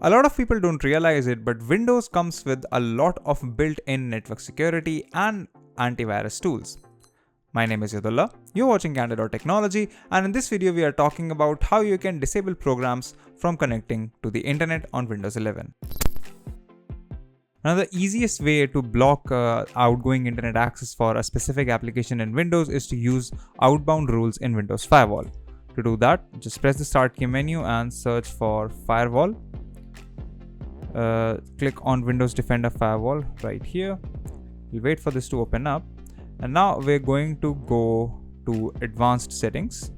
A lot of people don't realize it, but Windows comes with a lot of built-in network security and antivirus tools. My name is Yadullah, you're watching Candid.Technology, and in this video we are talking about how you can disable programs from connecting to the internet on Windows 11. Now, the easiest way to block outgoing internet access for a specific application in Windows is to use outbound rules in Windows Firewall. To do that, just press the Start key menu and search for Firewall. Click on Windows Defender Firewall right here. We'll wait for this to open up. And now we're going to go to Advanced Settings.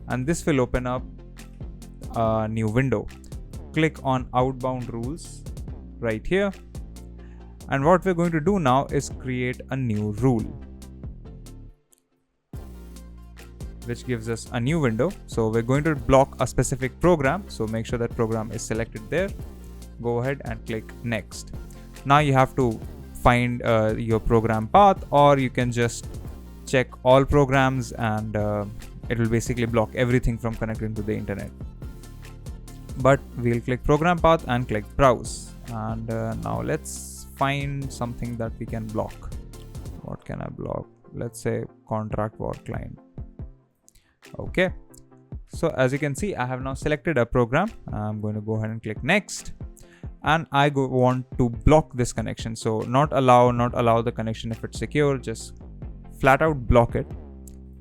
And this will open up a new window. Click on Outbound Rules right here. And what we're going to do now is create a new rule, which gives us a new window. So we're going to block a specific program. So make sure that program is selected there. Go ahead and click Next. Now you have to find your program path, or you can just check all programs and it will basically block everything from connecting to the internet. But we'll click program path and click browse. And now let's find something that we can block. What can I block? Let's say contract war client. Okay, so as you can see, I have now selected a program. I'm going to go ahead and click Next, and I want to block this connection. So not allow the connection if it's secure, just flat out block it.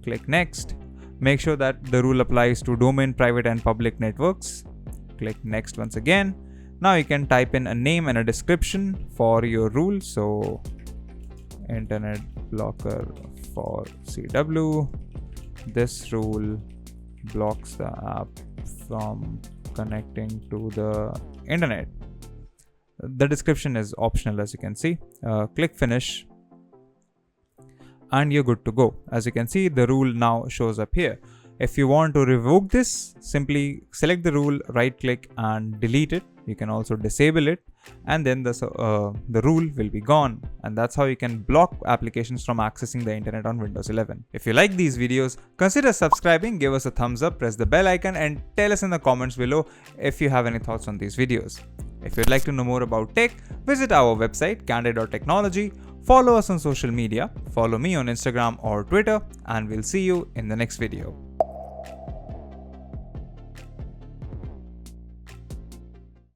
Click Next. Make sure that the rule applies to domain, private and public networks. Click Next once again. Now you can type in a name and a description for your rule. So internet blocker for CW. This rule blocks the app from connecting to the internet. The description is optional, as you can see. Click Finish and you're good to go. As you can see, the rule now shows up here. If you want to revoke this, simply select the rule, right click and delete it. You can also disable it, and then the rule will be gone. And that's how you can block applications from accessing the internet on Windows 11. If you like these videos, consider subscribing, give us a thumbs up, press the bell icon, and tell us in the comments below if you have any thoughts on these videos. If you'd like to know more about tech, visit our website Candid.Technology, follow us on social media, follow me on Instagram or Twitter, and we'll see you in the next video.